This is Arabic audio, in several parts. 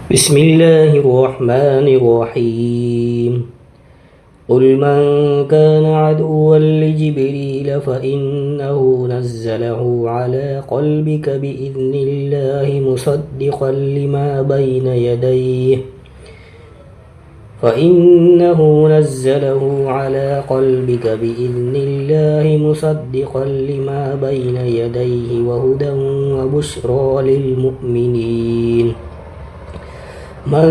بسم الله الرحمن الرحيم. قل من كان عدوا لجبريل فإنه نزله على قلبك بإذن الله مصدقا لما بين يديه وهدى وبشرى للمؤمنين. من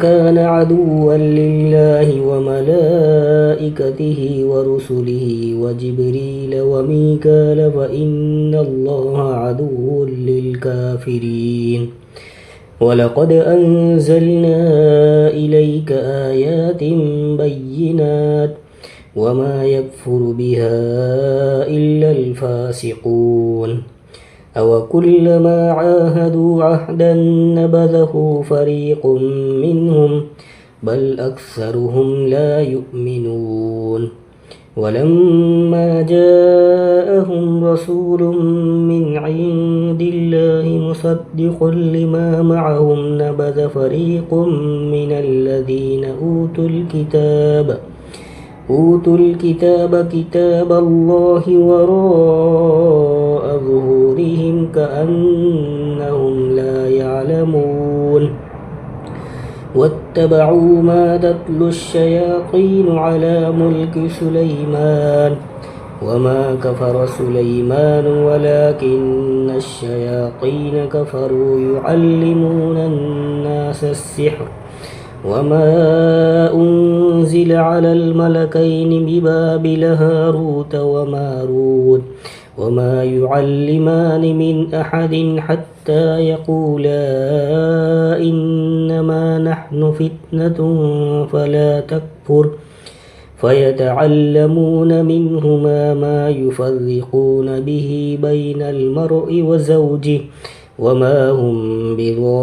كان عدوا لله وملائكته ورسله وجبريل وميكال فإن الله عدو للكافرين. ولقد أنزلنا إليك آيات بينات وما يكفر بها إلا الفاسقون. أوكلما عاهدوا عهدا نبذه فريق منهم بل أكثرهم لا يؤمنون. ولما جاءهم رسول من عند الله مصدق لما معهم نبذ فريق من الذين أوتوا الكتاب كتاب الله وراء ظهورهم كأنهم لا يعلمون. واتبعوا ما تتلو الشياطين على ملك سليمان وما كفر سليمان ولكن الشياطين كفروا يعلمون الناس السحر وما أنزل على الملكين ببابل هاروت وماروت وما يعلمان من أحد حتى يقولا إنما نحن فتنة فلا تكفر فيتعلمون منهما ما يفرقون به بين المرء وزوجه وما هم بضارين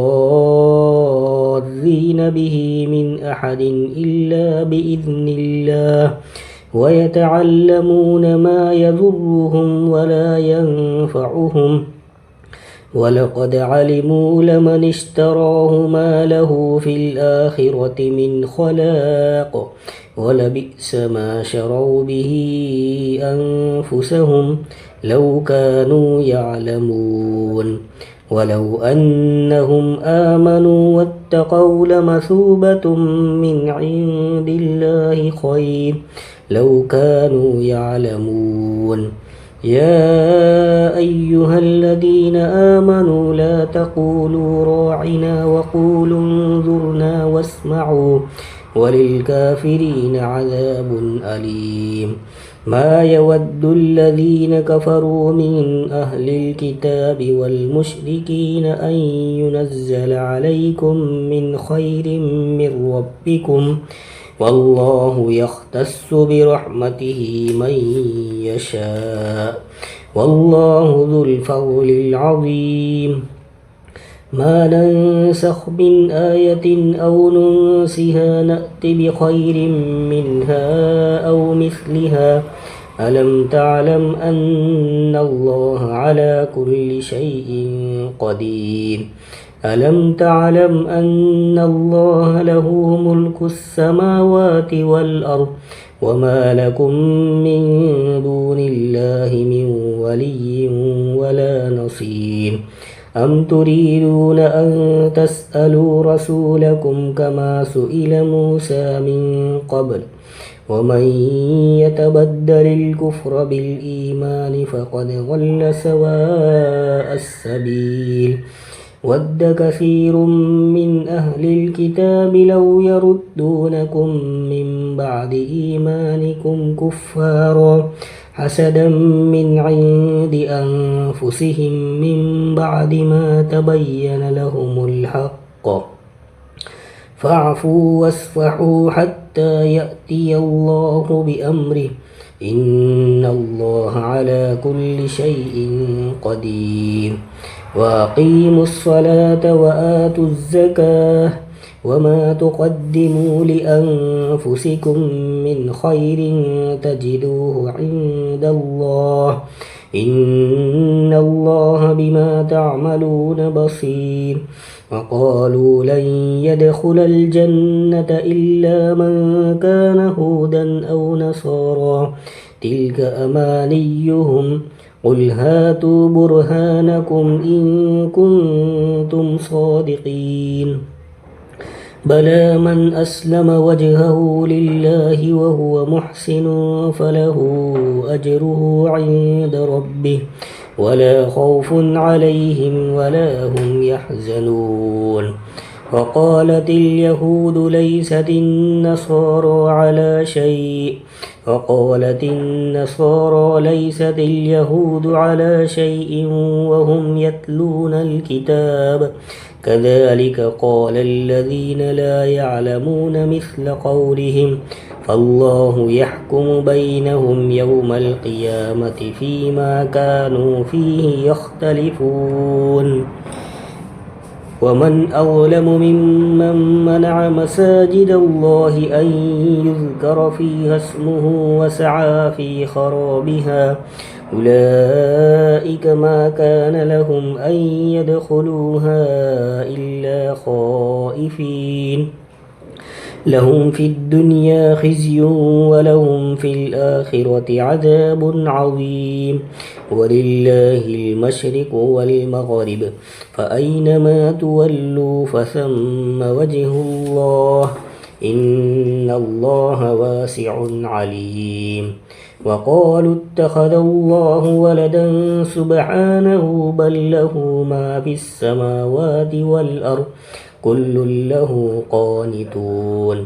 به من أحد إلا بإذن الله ويتعلمون ما يضرهم ولا ينفعهم ولقد علموا لمن اشتراه ما له في الآخرة من خلاق ولبئس ما شروا به أنفسهم لو كانوا يعلمون. ولو أنهم آمنوا واتقوا لمثوبة من عند الله خير لو كانوا يعلمون. يا أيها الذين آمنوا لا تقولوا راعنا وقولوا انظرنا واسمعوا وللكافرين عذاب أليم. ما يود الذين كفروا من أهل الكتاب والمشركين أن ينزل عليكم من خير من ربكم والله يختص برحمته من يشاء والله ذو الفضل العظيم. ما ننسخ من آية أو ننسها نأت بخير منها أو مثلها ألم تعلم أن الله على كل شيء قدير. ألم تعلم أن الله له ملك السماوات والأرض وما لكم من دون الله من ولي ولا نصير. أم تريدون أن تسألوا رسولكم كما سئل موسى من قبل ومن يتبدل الكفر بالإيمان فقد ضل سواء السبيل. ود كثير من أهل الكتاب لو يردونكم من بعد إيمانكم كفارا حسدا من عند أنفسهم من بعد ما تبين لهم الحق فاعفوا واصفحوا حتى يأتي الله بأمره إن الله على كل شيء قدير. وأقيموا الصلاة وآتوا الزكاة وما تقدموا لأنفسكم من خير تجدوه عند الله إن الله بما تعملون بصير وقالوا لن يدخل الجنة إلا من كان هودا أو نصارى تلك أمانيهم قل هاتوا برهانكم إن كنتم صادقين بلى من أسلم وجهه لله وهو محسن فله أجره عند ربه ولا خوف عليهم ولا هم يحزنون وقالت اليهود ليست النصارى على شيء وقالت النصارى ليست اليهود على شيء وهم يتلون الكتاب كذلك قال الذين لا يعلمون مثل قولهم فالله يحكم بينهم يوم القيامة فيما كانوا فيه يختلفون ومن أظلم ممن منع مساجد الله أن يذكر فيها اسمه وسعى في خرابها أولئك ما كان لهم أن يدخلوها إلا خائفين لهم في الدنيا خزي ولهم في الآخرة عذاب عظيم ولله المشرق والمغرب فأينما تولوا فثم وجه الله إن الله واسع عليم وقالوا اتخذ الله ولدا سبحانه بل له ما في السماوات والأرض كل له قانتون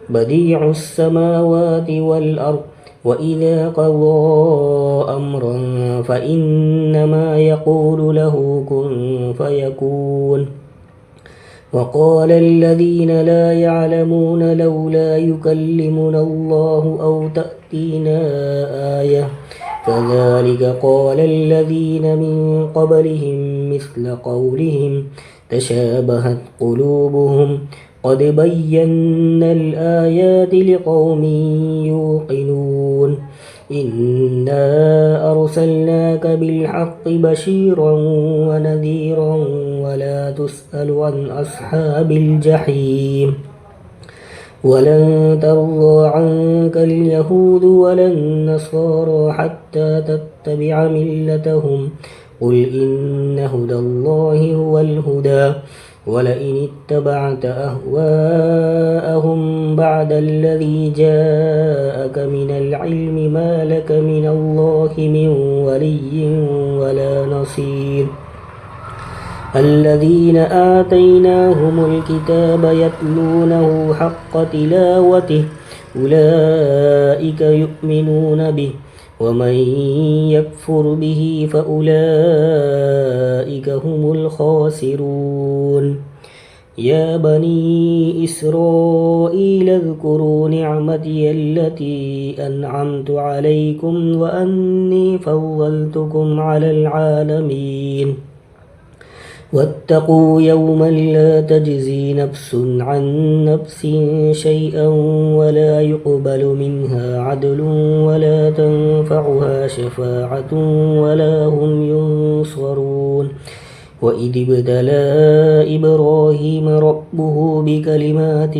بديع السماوات والأرض وإذا قضى أمرا فإنما يقول له كن فيكون وقال الذين لا يعلمون لولا يكلمنا الله أو تأتينا آية كذلك قال الذين من قبلهم مثل قولهم تشابهت قلوبهم قد بينا الآيات لقوم يوقنون إنا أرسلناك بالحق بشيرا ونذيرا ولا تسأل عن أصحاب الجحيم ولن ترضى عنك اليهود ولا النصارى حتى تتبع ملتهم قل إن هدى الله هو الهدى ولئن اتبعت أهواءهم بعد الذي جاءك من العلم ما لك من الله من ولي ولا نصير الذين آتيناهم الكتاب يتلونه حق تلاوته أولئك يؤمنون به ومن يكفر به فأولئك هم الخاسرون يا بني إسرائيل اذكروا نعمتي التي أنعمت عليكم وأني فضلتكم على العالمين واتقوا يوما لا تجزي نفس عن نفس شيئا ولا يقبل منها عدل ولا تنفعها شفاعة ولا هم ينصرون وإذ ابتلى إبراهيم ربه بكلمات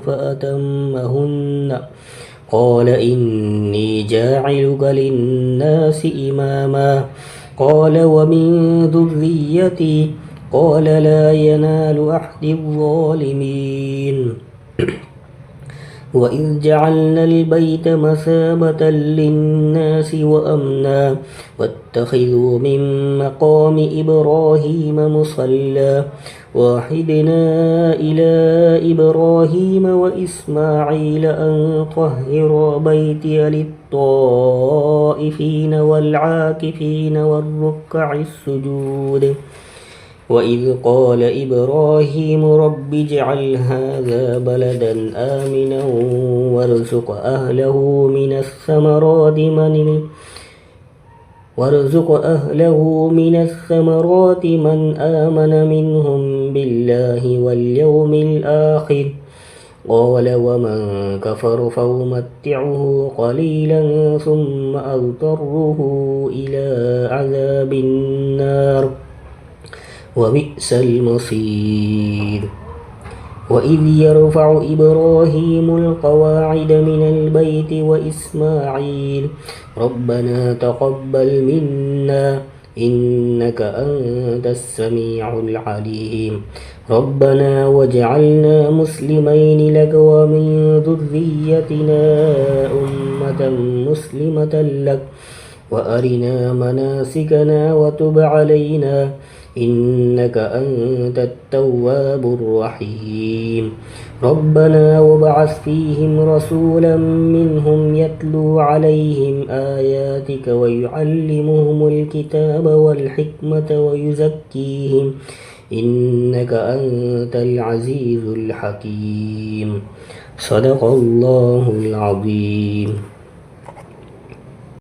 فأتمهن قال إني جاعلك للناس إماما قال ومن ذريتي قال لا ينال أحد الظالمين وإذ جعلنا البيت مثابة للناس وأمنا واتخذوا من مقام إبراهيم مصلى وعهدنا إلى إبراهيم وإسماعيل أن طهرا بيتي للطائفين والعاكفين والركع السجود وإذ قال إبراهيم رب اجعل هذا بلدا آمنا وارزق أهله من الثمرات من آمن منهم بالله واليوم الآخر قال ومن كفر فأمتعه قليلا ثم أضطره إلى عذاب النار وبئس المصير وإذ يرفع إبراهيم القواعد من البيت وإسماعيل ربنا تقبل منا إنك أنت السميع العليم ربنا واجعلنا مسلمين لك ومن ذريتنا أمة مسلمة لك وأرنا مناسكنا وتب علينا إنك أنت التواب الرحيم ربنا وابعث فيهم رسولا منهم يتلو عليهم آياتك ويعلمهم الكتاب والحكمة ويزكيهم إنك أنت العزيز الحكيم صدق الله العظيم.